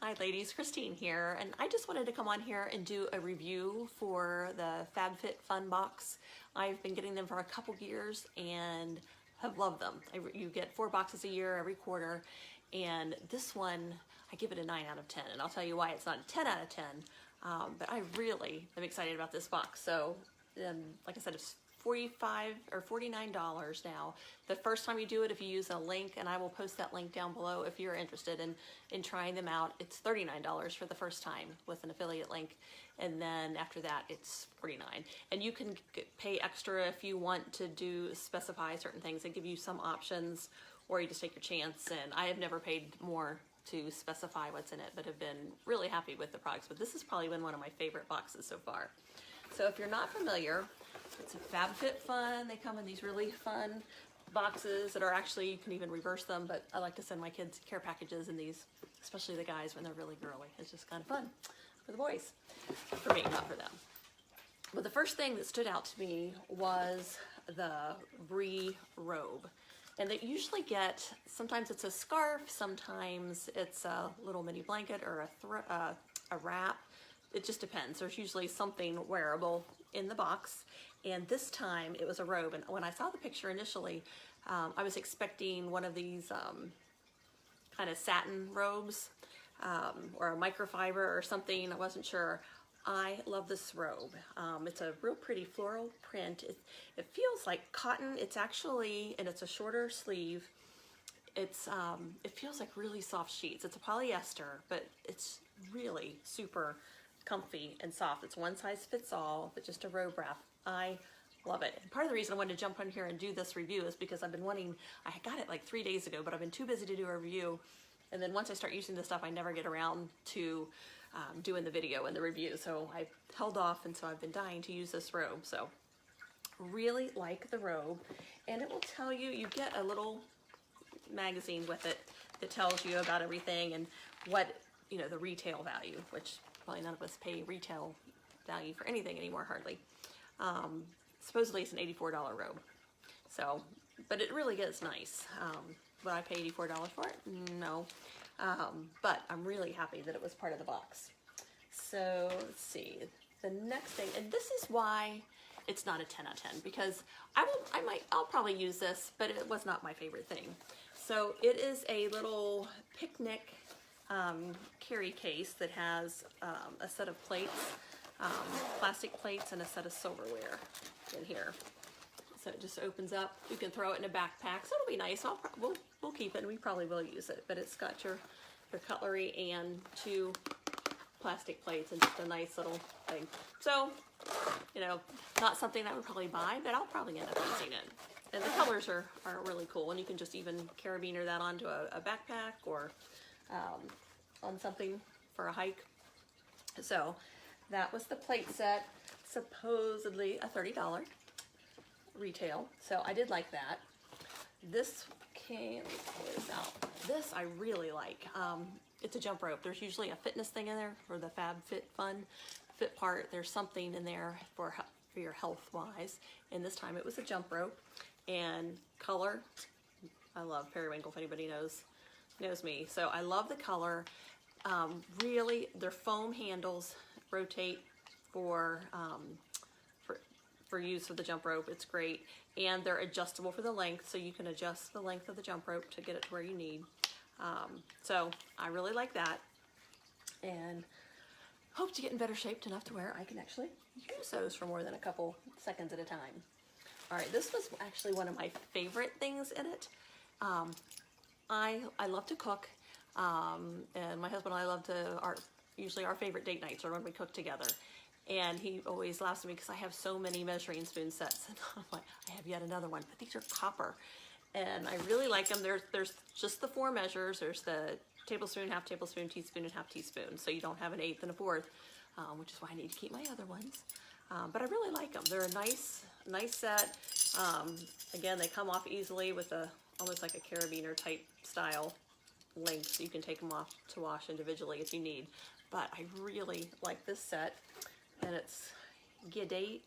Hi ladies, Christine here, and I just wanted to come on here and do a review for the Fabfitfun box. I've been getting them for a couple years and have loved them. You get 4 boxes a year every quarter, and this one, I give it a 9 out of 10, and I'll tell you why it's not a 10 out of 10, but I really am excited about this box. So, like I said, it's $45 or $49 now. The first time you do it, if you use a link, and I will post that link down below if you're interested in trying them out, it's $39 for the first time with an affiliate link, and then after that it's $49. And you can pay extra if you want to specify certain things. They give you some options, or you just take your chance, and I have never paid more to specify what's in it, but have been really happy with the products. But this has probably been one of my favorite boxes so far. So if you're not familiar, it's a Fabfitfun. They come in these really fun boxes that are actually, you can even reverse them, but I like to send my kids care packages in these, especially the guys when they're really girly. It's just kind of fun for the boys. For me, not for them. But the first thing that stood out to me was the Brie robe. And they usually get, sometimes it's a scarf, sometimes it's a little mini blanket or a wrap. It just depends. There's usually something wearable in the box, and this time it was a robe. And when I saw the picture initially, I was expecting one of these kind of satin robes or a microfiber or something. I wasn't sure. I love this robe. It's a real pretty floral print. It feels like cotton. It's actually, and it's a shorter sleeve. It's it feels like really soft sheets. It's a polyester, but it's really super comfy and soft. It's one size fits all, but just a robe wrap. I love it. And part of the reason I wanted to jump on here and do this review is because I've been wanting, I got it like 3 days ago, but I've been too busy to do a review. And then once I start using this stuff, I never get around to doing the video and the review. So I held off, and so I've been dying to use this robe. So really like the robe. And it will tell you, you get a little magazine with it that tells you about everything and what, you know, the retail value, which probably none of us pay retail value for anything anymore, hardly. Supposedly it's an $84 robe. So, but it really gets nice. Would I pay $84 for it? No. But I'm really happy that it was part of the box. So let's see, the next thing, and this is why it's not a 10 out of 10, because I'll probably use this, but it was not my favorite thing. So it is a little picnic carry case that has a set of plates, plastic plates, and a set of silverware in here. So it just opens up. You can throw it in a backpack, so it'll be nice. We'll keep it, and we probably will use it. But it's got your cutlery and 2 plastic plates and just a nice little thing. So, you know, not something I would probably buy, but I'll probably end up using it. And the colors are really cool, and you can just even carabiner that onto a backpack or on something for a hike. So that was the plate set, supposedly a $30 retail. So I did like that. This came, let me pull this out. This I really like. It's a jump rope. There's usually a fitness thing in there for the Fabfitfun fit part. There's something in there for your health wise. And this time it was a jump rope. And color, I love periwinkle, if anybody knows me. So I love the color. Really, their foam handles rotate for use of the jump rope. It's great. And they're adjustable for the length, so you can adjust the length of the jump rope to get it to where you need. So I really like that. And hope to get in better shape enough to where I can actually use those for more than a couple seconds at a time. All right, this was actually one of my favorite things in it. I love to cook, and my husband and I love to, usually our favorite date nights are when we cook together. And he always laughs at me because I have so many measuring spoon sets. And I'm like, I have yet another one, but these are copper. And I really like them. There's just the 4 measures. There's the tablespoon, half tablespoon, teaspoon, and half teaspoon. So you don't have an 1/8 and a 4th, which is why I need to keep my other ones. But I really like them. They're a nice set. Again, they come off easily with almost like a carabiner type style length, so you can take them off to wash individually if you need. But I really like this set, and it's Giadzy.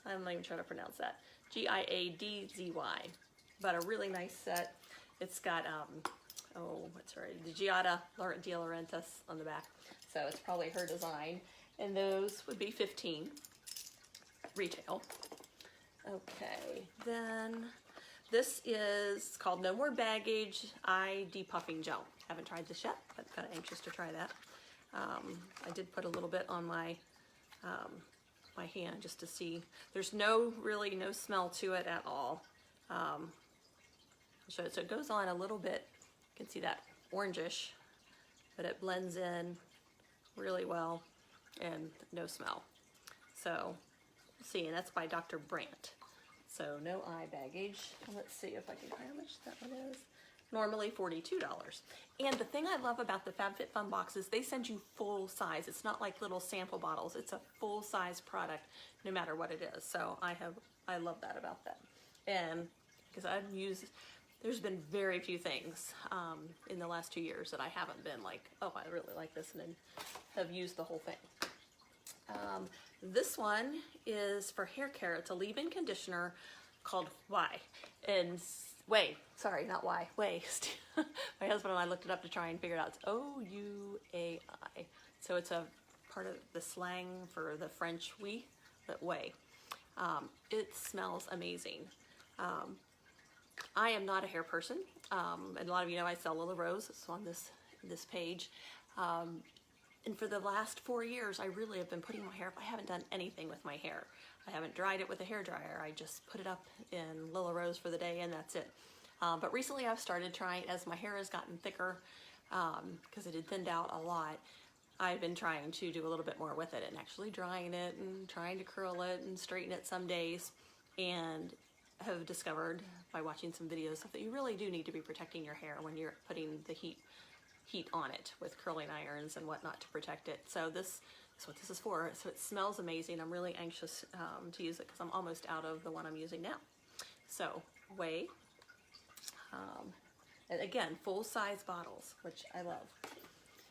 I'm not even trying to pronounce that. Giadzy. But a really nice set. It's got oh, what's her, Giada De Laurentiis on the back. So it's probably her design. And those would be 15 retail. Okay, then this is called No More Baggage Eye Depuffing Gel. Haven't tried this yet, but kind of anxious to try that. I did put a little bit on my my hand just to see. There's really no smell to it at all. So it goes on a little bit. You can see that orangish, but it blends in really well and no smell. So see, and that's by Dr. Brandt. So no eye baggage. Let's see if I can find how much that one is. Normally $42. And the thing I love about the FabFitFun box is they send you full size. It's not like little sample bottles. It's a full size product no matter what it is. So I love that about them. And because there's been very few things in the last 2 years that I haven't been like, oh, I really like this, and then have used the whole thing. This one is for hair care. It's a leave-in conditioner called Way. Sorry, not Y. Way. My husband and I looked it up to try and figure it out. It's O-U-A-I. So it's a part of the slang for the French oui, but Way. It smells amazing. I am not a hair person, and a lot of you know I sell Lila Rose. It's on this page. And for the last 4 years, I really have been putting my hair up. I haven't done anything with my hair. I haven't dried it with a hair dryer. I just put it up in Lila Rose for the day, and that's it. But recently I've started trying, as my hair has gotten thicker, because it had thinned out a lot, I've been trying to do a little bit more with it and actually drying it and trying to curl it and straighten it some days, and have discovered by watching some videos that you really do need to be protecting your hair when you're putting the heat on it with curling irons and whatnot to protect it. So this is what this is for. So it smells amazing. I'm really anxious to use it because I'm almost out of the one I'm using now. So Way, and again, full size bottles, which I love.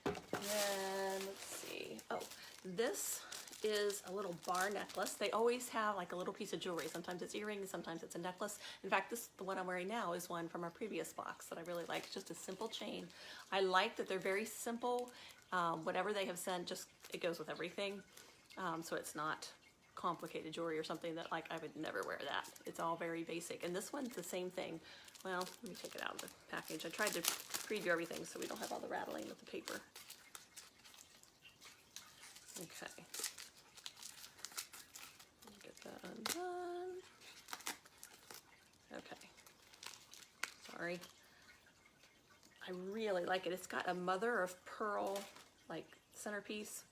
Then let's see. Oh, this is a little bar necklace. They always have like a little piece of jewelry. Sometimes it's earrings, sometimes it's a necklace. In fact, the one I'm wearing now is one from our previous box that I really like. It's just a simple chain. I like that they're very simple. Whatever they have sent, it goes with everything. So it's not complicated jewelry or something that like I would never wear that. It's all very basic. And this one's the same thing. Well, let me take it out of the package. I tried to preview everything so we don't have all the rattling with the paper. Okay. Get that undone. Okay. Sorry. I really like it. It's got a mother of pearl like centerpiece,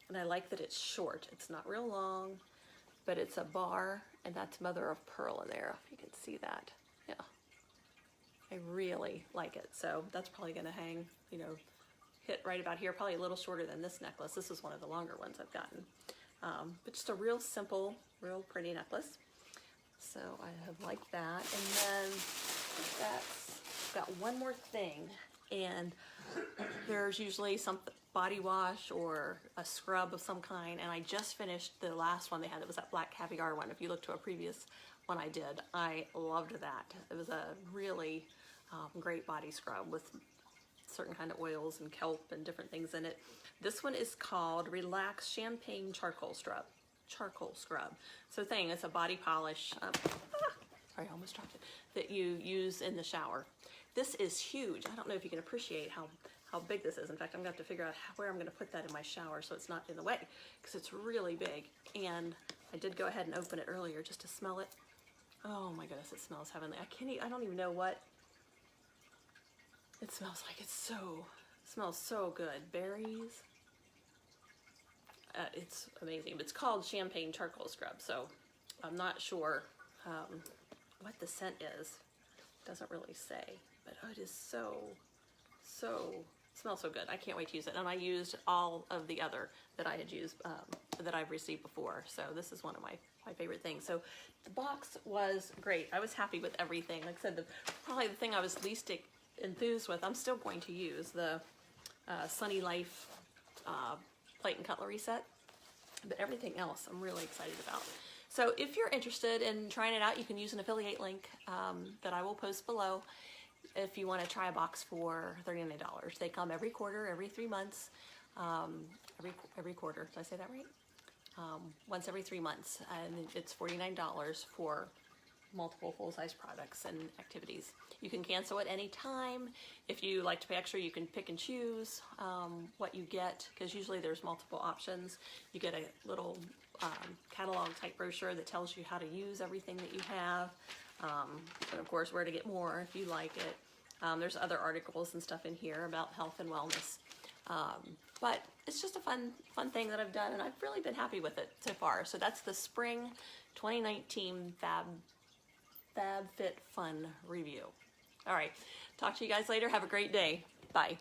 and I like that it's short. It's not real long, but it's a bar, and that's mother of pearl in there, if you can see that. Yeah. I really like it. So that's probably gonna hang, hit right about here, probably a little shorter than this necklace. This is one of the longer ones I've gotten. But just a real simple, real pretty necklace. So I have liked that. And then that's got one more thing. And there's usually some body wash or a scrub of some kind. And I just finished the last one they had. It was that black caviar one. If you look to a previous one I did, I loved that. It was a really great body scrub with certain kind of oils and kelp and different things in it. This one is called Relax Champagne Charcoal Scrub. So it's a body polish, sorry, I almost dropped it, that you use in the shower. This is huge. I don't know if you can appreciate how big this is. In fact, I'm gonna have to figure out where I'm gonna put that in my shower so it's not in the way, because it's really big. And I did go ahead and open it earlier just to smell it. Oh my goodness, it smells heavenly. I don't even know what it smells like. It smells so good. Berries. It's amazing. It's called Champagne Charcoal Scrub, so I'm not sure what the scent is. It doesn't really say, but it is smells so good. I can't wait to use it. And I used all of the other that I had used, that I've received before. So this is one of my favorite things. So the box was great. I was happy with everything. Like I said, probably the thing I was least enthused with, I'm still going to use the Sunny Life plate and cutlery set, but everything else I'm really excited about. So if you're interested in trying it out, you can use an affiliate link that I will post below, if you want to try a box for $39. They come every quarter, every 3 months, every quarter. Did I say that right? Once every 3 months, and it's $49 for multiple full-size products and activities. You can cancel at any time. If you like to pay extra, you can pick and choose what you get, because usually there's multiple options. You get a little catalog type brochure that tells you how to use everything that you have, and of course where to get more if you like it. There's other articles and stuff in here about health and wellness. But it's just a fun thing that I've done, and I've really been happy with it so far. So that's the spring 2019 Fabfitfun review. All right, talk to you guys later. Have a great day. Bye.